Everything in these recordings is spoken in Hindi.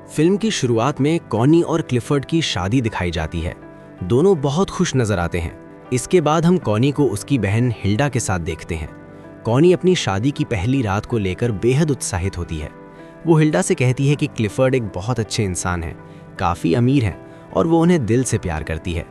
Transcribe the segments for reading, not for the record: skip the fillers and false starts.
फिल्म की शुरुआत में कॉनी और क्लिफर्ड की शादी दिखाई जाती है। दोनों बहुत खुश नजर आते हैं। इसके बाद हम कॉनी को उसकी बहन हिल्डा के साथ देखते हैं। कॉनी अपनी शादी की पहली रात को लेकर बेहद उत्साहित होती है। वो हिल्डा से कहती है कि क्लिफर्ड एक बहुत अच्छे इंसान है, काफ़ी अमीर है और वो उन्हें दिल से प्यार करती है।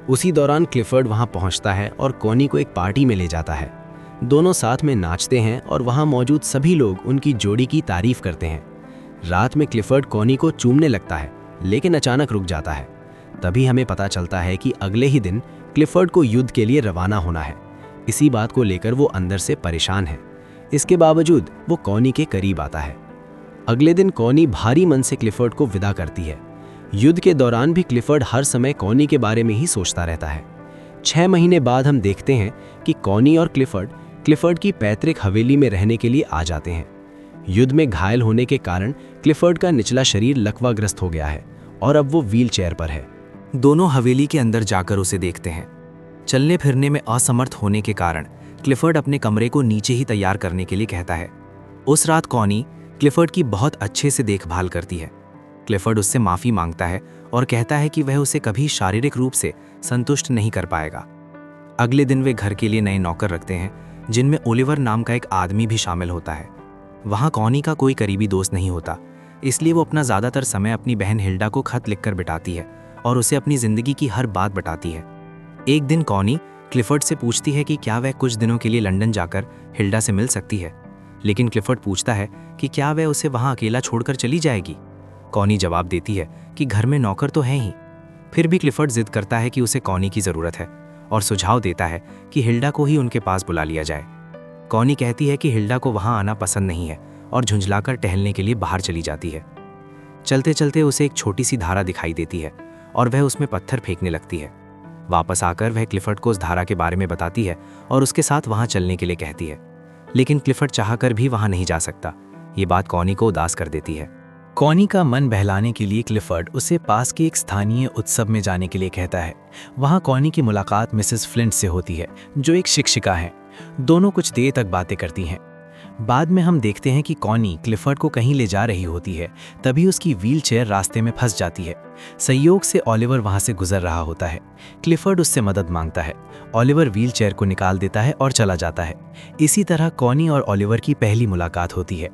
उसी दौरान क्लिफर्ड वहाँ पहुँचता है और कॉनी को एक पार्टी में ले जाता है। दोनों साथ में नाचते हैं और वहाँ मौजूद सभी लोग उनकी जोड़ी की तारीफ करते हैं। रात में क्लिफर्ड कॉनी को चूमने लगता है, लेकिन अचानक रुक जाता है। तभी हमें पता चलता है कि अगले ही दिन क्लिफर्ड को युद्ध के लिए रवाना होना है। इसी बात को लेकर वो अंदर से परेशान है। इसके बावजूद वो कॉनी के करीब आता है। अगले दिन कॉनी भारी मन से क्लिफर्ड को विदा करती है। युद्ध के दौरान भी क्लिफर्ड हर समय कॉनी के बारे में ही सोचता रहता है। 6 महीने बाद हम देखते हैं कि कॉनी और क्लिफर्ड की पैतृक हवेली में रहने के लिए आ जाते हैं। युद्ध में घायल होने के कारण क्लिफर्ड का निचला शरीर लकवाग्रस्त हो गया है और अब वो व्हील चेयर पर है। दोनों हवेली के अंदर जाकर उसे देखते हैं। चलने फिरने में असमर्थ होने के कारण क्लिफर्ड अपने कमरे को नीचे ही तैयार करने के लिए कहता है। उस रात कॉनी क्लिफर्ड की बहुत अच्छे से देखभाल करती है। क्लिफर्ड उससे माफ़ी मांगता है और कहता है कि वह उसे कभी शारीरिक रूप से संतुष्ट नहीं कर पाएगा। अगले दिन वे घर के लिए नए नौकर रखते हैं, जिनमें ओलिवर नाम का एक आदमी भी शामिल होता है। वहाँ कॉनी का कोई करीबी दोस्त नहीं होता, इसलिए वो अपना ज़्यादातर समय अपनी बहन हिल्डा को खत लिखकर बिताती है और उसे अपनी ज़िंदगी की हर बात बताती है। एक दिन कॉनी क्लिफर्ड से पूछती है कि क्या वह कुछ दिनों के लिए लंदन जाकर हिल्डा से मिल सकती है, लेकिन क्लिफर्ड पूछता है कि क्या वह उसे वहाँ अकेला छोड़कर चली जाएगी। कॉनी जवाब देती है कि घर में नौकर तो हैं ही। फिर भी क्लिफर्ड जिद करता है कि उसे कॉनी की ज़रूरत है और सुझाव देता है कि हिल्डा को ही उनके पास बुला लिया जाए। कॉनी कहती है कि हिल्डा को वहाँ आना पसंद नहीं है और झुंझलाकर टहलने के लिए बाहर चली जाती है। चलते चलते उसे एक छोटी सी धारा दिखाई देती है और वह उसमें पत्थर फेंकने लगती है। वापस आकर वह क्लिफर्ड को उस धारा के बारे में बताती है और उसके साथ वहाँ चलने के लिए कहती है, लेकिन क्लिफर्ड चाहकर भी वहाँ नहीं जा सकता। ये बात कॉनी को उदास कर देती है। कॉनी का मन बहलाने के लिए क्लिफर्ड उसे पास के एक स्थानीय उत्सव में जाने के लिए कहता है। वहाँ कॉनी की मुलाकात मिसेस फ्लिंट से होती है, जो एक शिक्षिका हैं। दोनों कुछ देर तक बातें करती हैं। बाद में हम देखते हैं कि कॉनी क्लिफर्ड को कहीं ले जा रही होती है। तभी उसकी व्हील चेयर रास्ते में फंस जाती है। संयोग से ओलिवर वहां से गुजर रहा होता है। क्लिफर्ड उससे मदद मांगता है। ओलिवर व्हील चेयर को निकाल देता है और चला जाता है। इसी तरह कॉनी और ओलिवर की पहली मुलाकात होती है।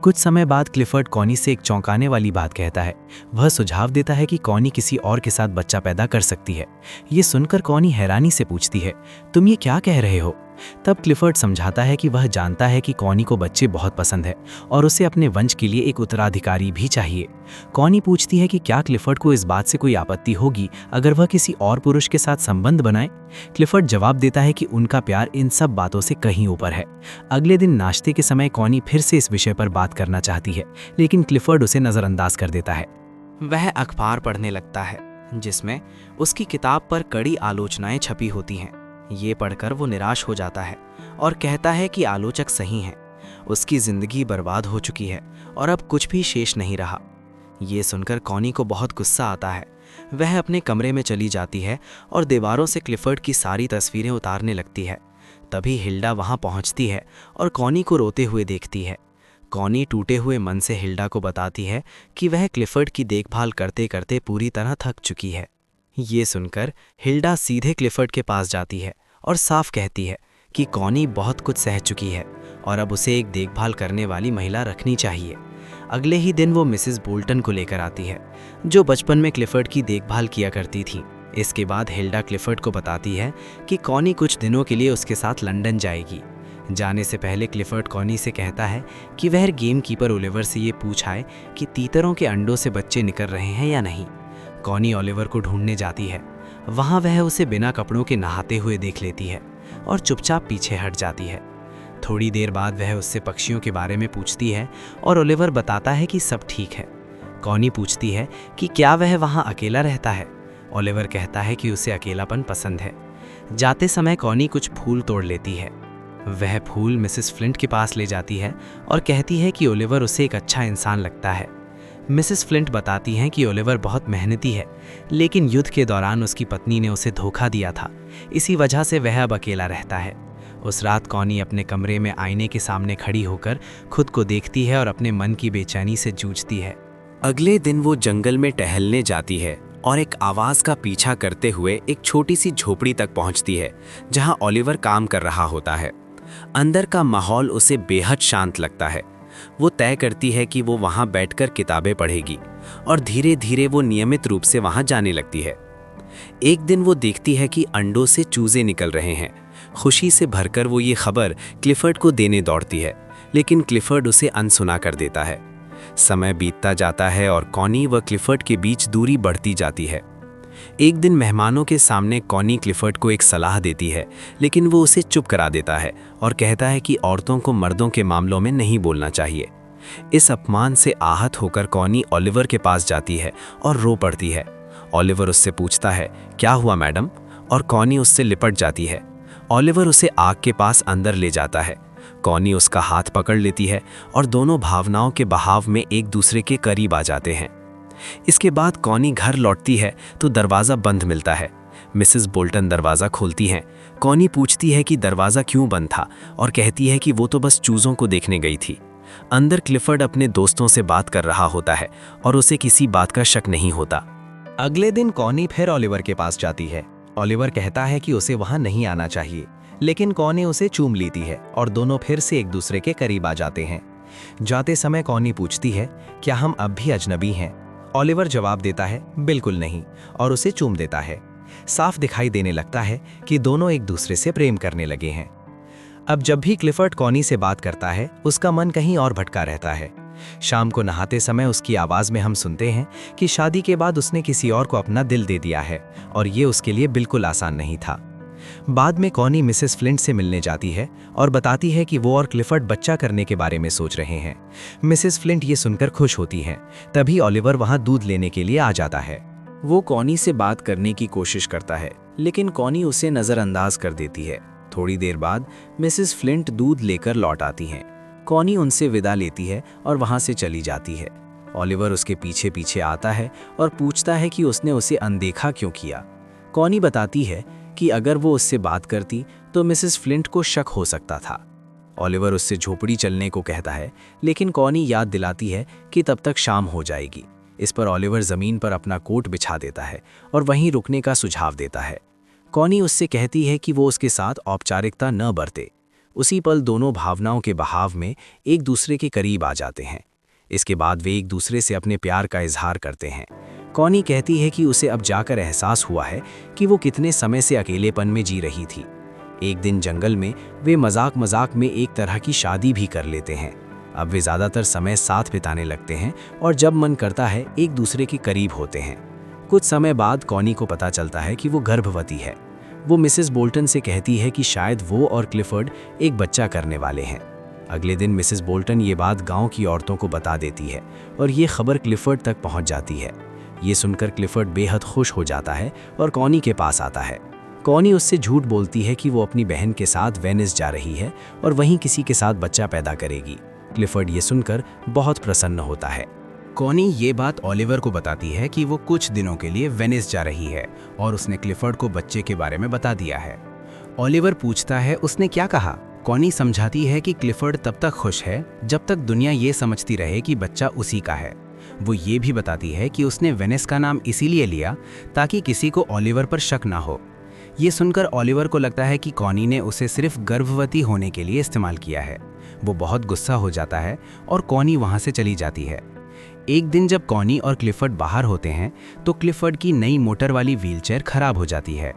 कुछ समय बाद क्लिफर्ड कॉनी से एक चौंकाने वाली बात कहता है। वह सुझाव देता है कि कॉनी किसी और के साथ बच्चा पैदा कर सकती है। ये सुनकर कॉनी हैरानी से पूछती है, तुम ये क्या कह रहे हो? तब क्लिफर्ड समझाता है कि वह जानता है कि कॉनी को बच्चे बहुत पसंद है और उसे अपने वंश के लिए एक उत्तराधिकारी भी चाहिए। कॉनी पूछती है कि क्या क्लिफर्ड को इस बात से कोई आपत्ति होगी अगर वह किसी और पुरुष के साथ संबंध बनाए। क्लिफर्ड जवाब देता है कि उनका प्यार इन सब बातों से कहीं ऊपर है। अगले दिन नाश्ते के समय कॉनी फिर से इस विषय पर बात करना चाहती है, लेकिन क्लिफर्ड उसे नज़रअंदाज कर देता है। वह अखबार पढ़ने लगता है, जिसमें उसकी किताब पर कड़ी आलोचनाएं छपी होती हैं। ये पढ़कर वो निराश हो जाता है और कहता है कि आलोचक सही हैं। उसकी जिंदगी बर्बाद हो चुकी है और अब कुछ भी शेष नहीं रहा। ये सुनकर कॉनी को बहुत गुस्सा आता है। वह अपने कमरे में चली जाती है और दीवारों से क्लिफर्ड की सारी तस्वीरें उतारने लगती है। तभी हिल्डा वहाँ पहुँचती है और कॉनी को रोते हुए देखती है। कॉनी टूटे हुए मन से हिल्डा को बताती है कि वह क्लिफर्ड की देखभाल करते करते पूरी तरह थक चुकी है। ये सुनकर हिल्डा सीधे क्लिफर्ड के पास जाती है और साफ कहती है कि कॉनी बहुत कुछ सह चुकी है और अब उसे एक देखभाल करने वाली महिला रखनी चाहिए। अगले ही दिन वो मिसेस बोल्टन को लेकर आती है, जो बचपन में क्लिफर्ड की देखभाल किया करती थी। इसके बाद हिल्डा क्लिफर्ड को बताती है कि कॉनी कुछ दिनों के लिए उसके साथ लंदन जाएगी। जाने से पहले क्लिफर्ड कॉनी से कहता है कि वह गेम कीपर ओलिवर से ये पूछाए कि तीतरों के अंडों से बच्चे निकल रहे हैं या नहीं। कॉनी ओलिवर को ढूंढने जाती है। वहाँ वह उसे बिना कपड़ों के नहाते हुए देख लेती है और चुपचाप पीछे हट जाती है। थोड़ी देर बाद वह उससे पक्षियों के बारे में पूछती है और ओलिवर बताता है कि सब ठीक है। कॉनी पूछती है कि क्या वह वहाँ अकेला रहता है। ओलिवर कहता है कि उसे अकेलापन पसंद है। जाते समय कॉनी कुछ फूल तोड़ लेती है। वह फूल मिसेस फ्लिंट के पास ले जाती है और कहती है कि ओलिवर उसे एक अच्छा इंसान लगता है। मिसेस फ्लिंट बताती हैं कि ओलिवर बहुत मेहनती है, लेकिन युद्ध के दौरान उसकी पत्नी ने उसे धोखा दिया था। इसी वजह से वह अब अकेला रहता है। उस रात कॉनी अपने कमरे में आईने के सामने खड़ी होकर खुद को देखती है और अपने मन की बेचैनी से जूझती है। अगले दिन वो जंगल में टहलने जाती है और एक आवाज का पीछा करते हुए एक छोटी सी झोपड़ी तक पहुंचती है जहां ओलिवर काम कर रहा होता है। अंदर का माहौल उसे बेहद शांत लगता है। वो तय करती है कि वो वहां बैठकर किताबें पढ़ेगी और धीरे धीरे वो नियमित रूप से वहां जाने लगती है। एक दिन वो देखती है कि अंडों से चूजे निकल रहे हैं। खुशी से भरकर वो ये खबर क्लिफर्ड को देने दौड़ती है, लेकिन क्लिफर्ड उसे अनसुना कर देता है। समय बीतता जाता है और कॉनी व क्लिफर्ड के बीच दूरी बढ़ती जाती है। एक दिन मेहमानों के सामने कॉनी क्लिफर्ड को एक सलाह देती है, लेकिन वो उसे चुप करा देता है और कहता है कि औरतों को मर्दों के मामलों में नहीं बोलना चाहिए। इस अपमान से आहत होकर कॉनी ओलिवर के पास जाती है और रो पड़ती है। ओलिवर उससे पूछता है, क्या हुआ मैडम? और कॉनी उससे लिपट जाती है। ओलिवर उसे आग के पास अंदर ले जाता है। कॉनी उसका हाथ पकड़ लेती है और दोनों भावनाओं के बहाव में एक दूसरे के करीब आ जाते हैं। इसके बाद कॉनी घर लौटती है तो दरवाज़ा बंद मिलता है। मिसेस बोल्टन दरवाज़ा खोलती हैं। कॉनी पूछती है कि दरवाज़ा क्यों बंद था और कहती है कि वो तो बस चूज़ों को देखने गई थी। अंदर क्लिफर्ड अपने दोस्तों से बात कर रहा होता है और उसे किसी बात का शक नहीं होता। अगले दिन कॉनी फिर ओलिवर के पास जाती है। ओलिवर कहता है कि उसे वहां नहीं आना चाहिए, लेकिन कॉनी उसे चूम लेती है और दोनों फिर से एक दूसरे के करीब आ जाते हैं। जाते समय कॉनी पूछती है, क्या हम अब भी अजनबी हैं? ओलिवर जवाब देता है, बिल्कुल नहीं, और उसे चूम देता है। साफ दिखाई देने लगता है कि दोनों एक दूसरे से प्रेम करने लगे हैं। अब जब भी क्लिफर्ड कॉनी से बात करता है, उसका मन कहीं और भटका रहता है। शाम को नहाते समय उसकी आवाज में हम सुनते हैं कि शादी के बाद उसने किसी और को अपना दिल दे दिया है और ये उसके लिए बिल्कुल आसान नहीं था। बाद में कॉनी मिसेस फ्लिंट से मिलने जाती है और बताती है कि वो और क्लिफर्ड बच्चा करने के बारे में सोच रहे हैं। मिसेस फ्लिंट ये सुनकर खुश होती हैं। तभी ओलिवर वहां दूध लेने के लिए आ जाता है। वो कॉनी से बात करने की कोशिश करता है, लेकिन कॉनी उसे नज़रअंदाज कर देती है। थोड़ी देर बाद मिसेस फ्लिंट दूध लेकर लौट आती हैं। कॉनी उनसे विदा लेती है और वहां से चली जाती है। ओलिवर उसके पीछे पीछे आता है और पूछता है कि उसने उसे अनदेखा क्यों किया। कॉनी बताती है कि अगर वो उससे बात करती तो मिसेस फ्लिंट को शक हो सकता था। ओलिवर उससे झोपड़ी चलने को कहता है, लेकिन कॉनी याद दिलाती है कि तब तक शाम हो जाएगी। इस पर ओलिवर ज़मीन पर अपना कोट बिछा देता है और वहीं रुकने का सुझाव देता है। कॉनी उससे कहती है कि वो उसके साथ औपचारिकता न बरते। उसी पल दोनों भावनाओं के बहाव में एक दूसरे के करीब आ जाते हैं। इसके बाद वे एक दूसरे से अपने प्यार का इजहार करते हैं। कॉनी कहती है कि उसे अब जाकर एहसास हुआ है कि वो कितने समय से अकेलेपन में जी रही थी। एक दिन जंगल में वे मजाक मजाक में एक तरह की शादी भी कर लेते हैं। अब वे ज़्यादातर समय साथ बिताने लगते हैं और जब मन करता है एक दूसरे के करीब होते हैं। कुछ समय बाद कॉनी को पता चलता है कि वो गर्भवती है। वो मिसेस बोल्टन से कहती है कि शायद वो और क्लिफर्ड एक बच्चा करने वाले हैं। अगले दिन मिसेस बोल्टन ये बात गांव की औरतों को बता देती है और ये खबर क्लिफर्ड तक पहुंच जाती है। ये सुनकर क्लिफर्ड बेहद खुश हो जाता है और कॉनी के पास आता है। कॉनी उससे झूठ बोलती है कि वो अपनी बहन के साथ वेनिस जा रही है और वहीं किसी के साथ बच्चा पैदा करेगी। क्लिफर्ड ये सुनकर बहुत प्रसन्न होता है। कॉनी ये बात ओलिवर को बताती है कि वो कुछ दिनों के लिए वेनिस जा रही है और उसने क्लिफर्ड को बच्चे के बारे में बता दिया है। ओलिवर पूछता है उसने क्या कहा। कॉनी समझाती है कि क्लिफर्ड तब तक खुश है जब तक दुनिया ये समझती रहे कि बच्चा उसी का है। वो ये भी बताती है कि उसने वेनिस का नाम इसीलिए लिया ताकि किसी को ओलिवर पर शक ना हो। ये सुनकर ओलिवर को लगता है कि कॉनी ने उसे सिर्फ गर्भवती होने के लिए इस्तेमाल किया है। वो बहुत गुस्सा हो जाता है और कॉनी वहाँ से चली जाती है। एक दिन जब कॉनी और क्लिफर्ड बाहर होते हैं तो क्लिफर्ड की नई मोटर वाली व्हीलचेयर खराब हो जाती है।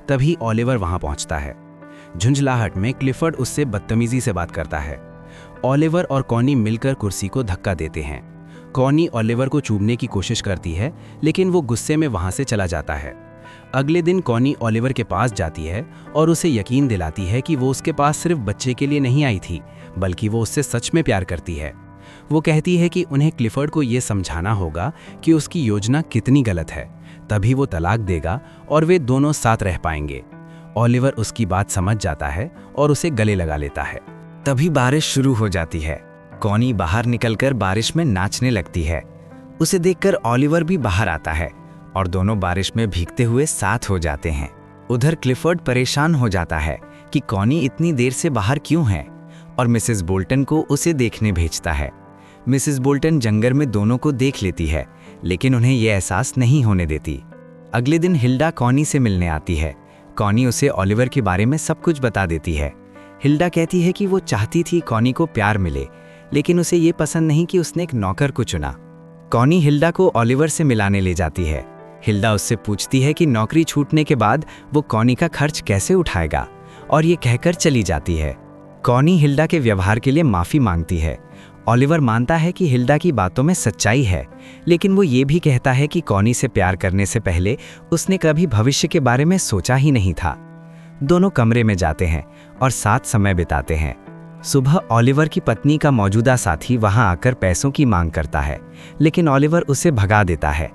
तभी ओलिवर वहां पहुंचता है। झुंझलाहट में क्लिफर्ड उससे बदतमीजी से बात करता है। ओलिवर और कॉनी मिलकर कुर्सी को धक्का देते हैं। कॉनी ओलिवर को चूमने की कोशिश करती है, लेकिन वो गुस्से में वहां से चला जाता है। अगले दिन कॉनी ओलिवर के पास जाती है और उसे यकीन दिलाती है कि वो उसके पास सिर्फ बच्चे के लिए नहीं आई थी, बल्कि वो उससे सच में प्यार करती है। वो कहती है कि उन्हें क्लिफर्ड को ये समझाना होगा कि उसकी योजना कितनी गलत है, तभी वो तलाक देगा और वे दोनों साथ रह पाएंगे। ओलिवर उसकी बात समझ जाता है और उसे गले लगा लेता है। तभी बारिश शुरू हो जाती है। कॉनी बाहर निकलकर बारिश में नाचने लगती है। उसे देखकर ओलिवर भी बाहर आता है और दोनों बारिश में भीगते हुए साथ हो जाते हैं। उधर क्लिफर्ड परेशान हो जाता है कि कॉनी इतनी देर से बाहर क्यों है और मिसेस बोल्टन को उसे देखने भेजता है। मिसेस बोल्टन जंगल में दोनों को देख लेती है, लेकिन उन्हें यह एहसास नहीं होने देती। अगले दिन हिल्डा कॉनी से मिलने आती है। कॉनी उसे ओलिवर के बारे में सब कुछ बता देती है। हिल्डा कहती है कि वो चाहती थी कॉनी को प्यार मिले, लेकिन उसे ये पसंद नहीं कि उसने एक नौकर को चुना। कॉनी हिल्डा को ओलिवर से मिलाने ले जाती है। हिल्डा उससे पूछती है कि नौकरी छूटने के बाद वो कॉनी का खर्च कैसे उठाएगा, और ये कहकर चली जाती है। कॉनी हिल्डा के व्यवहार के लिए माफ़ी मांगती है। ओलिवर मानता है कि हिल्डा की बातों में सच्चाई है, लेकिन वो ये भी कहता है कि कॉनी से प्यार करने से पहले उसने कभी भविष्य के बारे में सोचा ही नहीं था। दोनों कमरे में जाते हैं और साथ समय बिताते हैं। सुबह ओलिवर की पत्नी का मौजूदा साथी वहां आकर पैसों की मांग करता है, लेकिन ओलिवर उसे भगा देता है।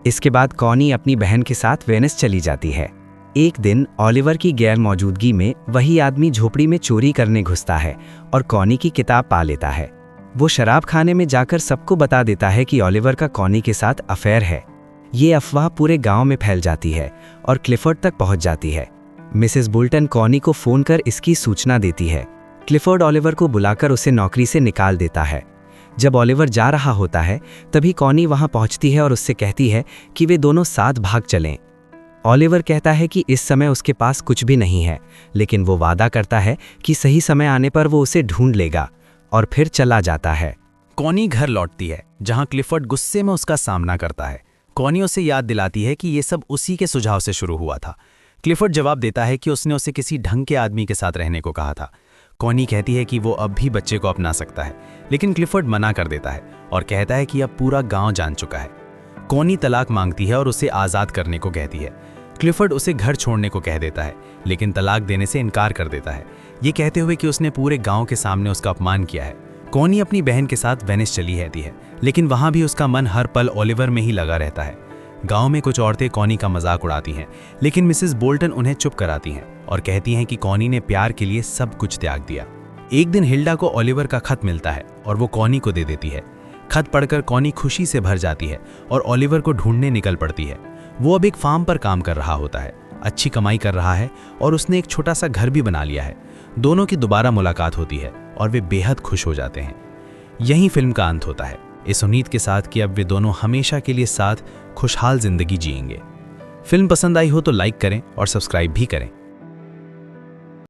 इसके बाद कॉनी अपनी बहन के साथ वेनिस चली जाती है। एक दिन ओलिवर की गैर मौजूदगी में वही आदमी झोपड़ी में चोरी करने घुसता है और कॉनी की किताब पा लेता है। वो शराब खाने में जाकर सबको बता देता है कि ओलिवर का कॉनी के साथ अफेयर है। ये अफवाह पूरे गांव में फैल जाती है और क्लिफर्ड तक पहुंच जाती है। मिसेस बोल्टन कॉनी को फोन कर इसकी सूचना देती है। क्लिफर्ड ओलिवर को बुलाकर उसे नौकरी से निकाल देता है। जब ओलिवर जा रहा होता है तभी कॉनी वहां पहुंचती है और उससे कहती है कि वे दोनों साथ भाग चलें। ओलिवर कहता है कि इस समय उसके पास कुछ भी नहीं है, लेकिन वो वादा करता है कि सही समय आने पर वो उसे ढूंढ लेगा, और फिर चला जाता है। कॉनी घर लौटती है, जहां क्लिफर्ड गुस्से में उसका सामना करता है। कॉनी उसे याद दिलाती है कि ये सब उसी के सुझाव से शुरू हुआ था। क्लिफर्ड जवाब देता है कि उसने उसे किसी ढंग के आदमी के साथ रहने को कहा था। कॉनी कहती है कि वो अब भी बच्चे को अपना सकता है, लेकिन क्लिफर्ड मना कर देता है और कहता है कि अब पूरा गांव जान चुका है। कॉनी तलाक मांगती है और उसे आज़ाद करने को कहती है। क्लिफर्ड उसे घर छोड़ने को कह देता है, लेकिन तलाक देने से इनकार कर देता है, ये कहते हुए कि उसने पूरे गांव के सामने उसका अपमान किया है। कॉनी अपनी बहन के साथ वेनिस चली जाती है, लेकिन वहां भी उसका मन हर पल ओलिवर में ही लगा रहता है। गांव में कुछ औरतें कॉनी का मजाक उड़ाती हैं, लेकिन मिसेस बोल्टन उन्हें चुप कराती हैं और कहती हैं कि कॉनी ने प्यार के लिए सब कुछ त्याग दिया। एक दिन हिल्डा को ओलिवर का खत मिलता है और वो कॉनी को दे देती है। खत पढ़कर कॉनी खुशी से भर जाती है और ओलिवर को ढूंढने निकल पड़ती है। वो अब एक फार्म पर काम कर रहा होता है, अच्छी कमाई कर रहा है और उसने एक छोटा सा घर भी बना लिया है। दोनों की दोबारा मुलाकात होती है और वे बेहद खुश हो जाते हैं। यहीं फिल्म का अंत होता है, इस उम्मीद के साथ कि अब वे दोनों हमेशा के लिए साथ खुशहाल जिंदगी जिएंगे। फिल्म पसंद आई हो तो लाइक करें और सब्सक्राइब भी करें।